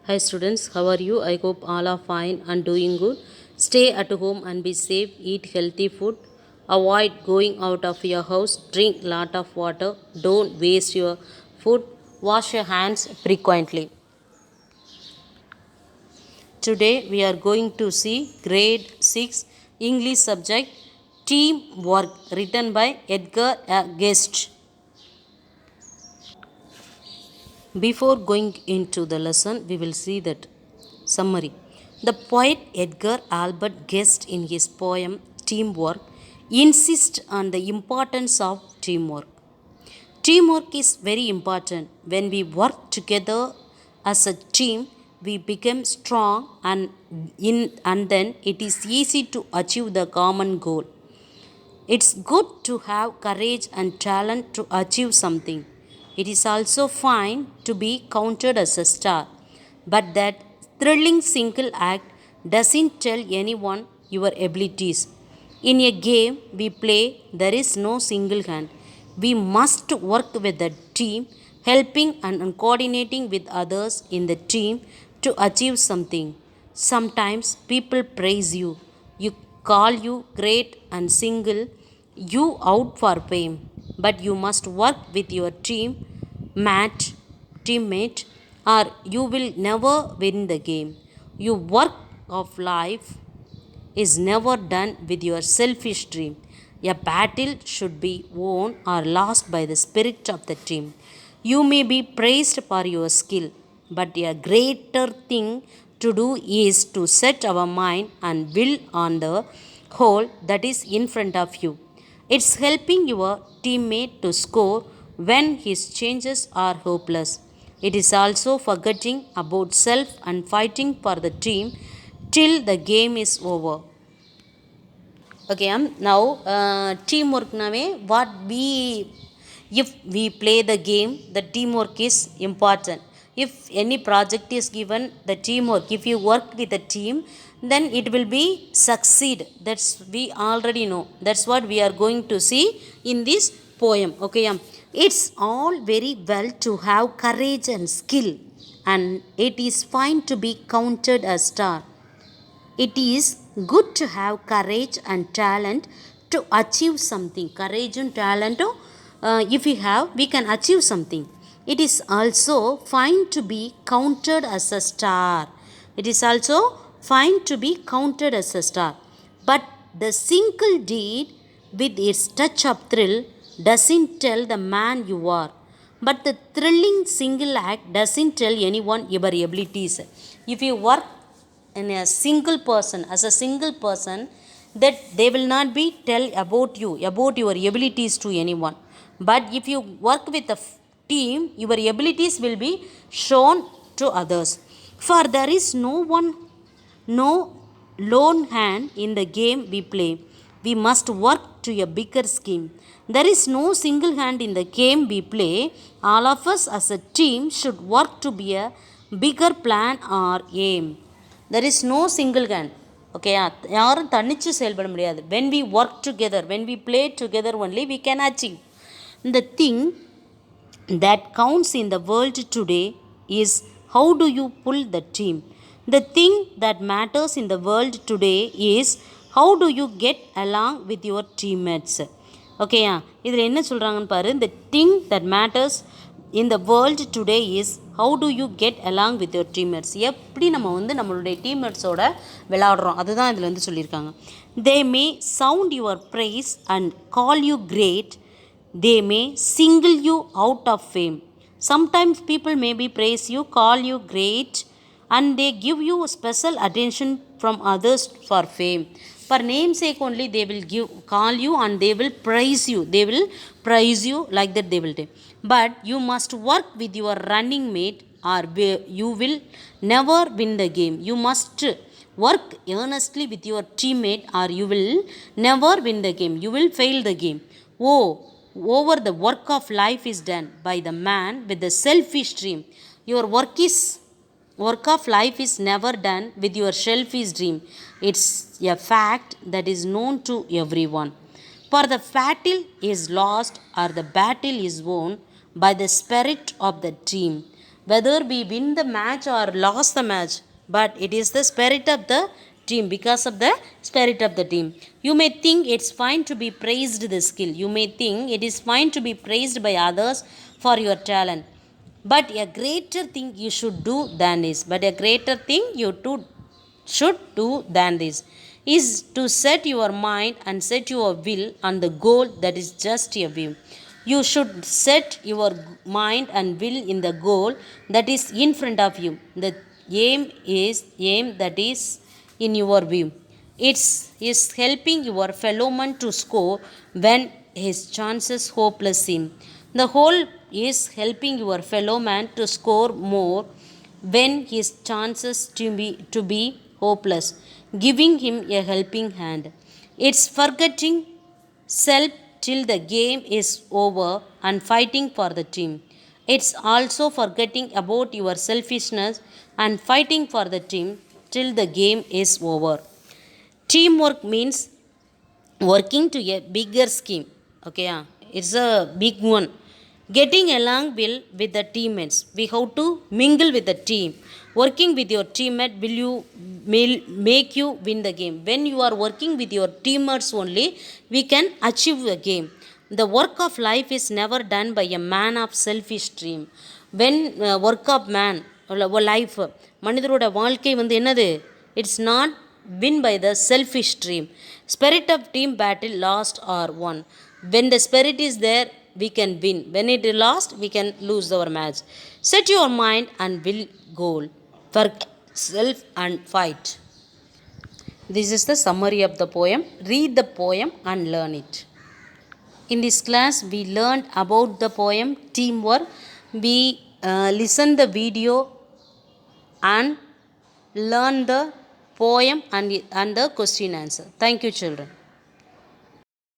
Hi students, how are you? I hope all are fine and doing good. Stay at home and be safe. Eat healthy food. Avoid going out of your house. Drink lot of water. Don't waste your food. Wash your hands frequently. Today we are going to see grade 6 English subject Teamwork written by Edgar Guest. Before going into the lesson, we will see that summary. The poet Edgar Albert Guest, in his poem Teamwork, insists on the importance of teamwork. Teamwork is very important. When we work together as a team, we become strong and then it is easy to achieve the common goal. It's good to have courage and talent to achieve something. It is also fine to be counted as a star, but that thrilling single act doesn't tell anyone your abilities. In a game we play, there is no single hand. We must work with the team, helping and coordinating with others in the team to achieve something. Sometimes people praise you, you call you great and single you out for fame, but you must work with your teammate, or you will never win the game. Your work of life is never done with your selfish dream. A battle should be won or lost by the spirit of the team. You may be praised for your skill, but a greater thing to do is to set our mind and will on the whole that is in front of you. It's helping your teammate to score when his changes are hopeless. It is also forgetting about self and fighting for the team till the game is over. Okay, now teamwork nave what we if we play the game, the teamwork is important. If any project is given, the teamwork, if you work with a team, then it will be succeed. That's we already know. That's what we are going to see in this poem. Okay, it's all very well to have courage and skill, and it is fine to be counted as star. It is good to have courage and talent to achieve something. Courage and talent, if we have, we can achieve something. It is also fine to be counted as a star. It is also fine to be counted as a star. But the single deed with its touch of thrill doesn't tell the man you are. But the thrilling single act doesn't tell anyone your abilities. If you work in a single person, as a single person, that they will not be tell about you, about your abilities to anyone. But if you work with a team, your abilities will be shown to others. For there is no lone hand in the game we play. We must work to a bigger scheme. There is no single hand in the game we play. All of us as a team should work to be a bigger plan or aim. There is no single hand. Okay, யாரும் தனிச்சு செயல்பட முடியாது. When we work together, when we play together only, we can achieve. The thing that counts in the world today is how do you pull the team. The thing that matters in the world today is how do you get along with your teammates. ஓகேயா, இதில் என்ன சொல்கிறாங்கன்னு பாரு. The thing that matters in the world today is how do you get along with your teammates. எப்படி நம்ம நம்மளுடைய டீம்மேட்ஸோட விளையாடுறோம், அதுதான் இதில் சொல்லியிருக்காங்க. They may sound your praise and call you great. They may single you out of fame. Sometimes people may be praise you, call you great, and they give you special attention from others for fame. For namesake only they will call you and they will praise you. They will praise you like that they will do. But you must work with your running mate or you will never win the game. You must work earnestly with your teammate or you will never win the game. You will fail the game. Oh, over the work of life is done by the man with the selfish dream. Your work of life is never done with your selfish dream. It's a fact that is known to everyone. For the battle is lost or the battle is won by the spirit of the team. whether we win the match or lost the match, but it is the spirit of the team. Because of the spirit of the team, you may think it's fine to be praised the skill, you may think it is fine to be praised by others for your talent, but a greater thing you should do than this, but a greater thing you should do than this is to set your mind and set your will on the goal that is just a view. You should set your mind and will in the goal that is in front of you. The aim that is in your view. It is helping your fellow man to score when his chances hopeless seem. The whole is helping your fellow man to score more when his chances to be hopeless, giving him a helping hand. It's forgetting self till the game is over and fighting for the team. It's also forgetting about your selfishness and fighting for the team till the game is over. Teamwork means working to a bigger scheme. Okay, it's a big one. Getting along well with the teammates, we have to mingle with the team. Working with your teammate will make you win the game. When you are working with your teammates only, we can achieve the game. The work of life is never done by a man of selfish dream. When work of man life, மனிதரோட வாழ்க்கை வந்து என்னது, it's not win by the selfish dream. Spirit of team battle lost or won. When the spirit is there, we can win. When it is lost, we can lose our match. Set your mind and will goal for self and fight. This is the summary of the poem. Read the poem and learn it. In this class, we learned about the poem teamwork. We listened the video and learn the poem and the question answer. Thank you, children.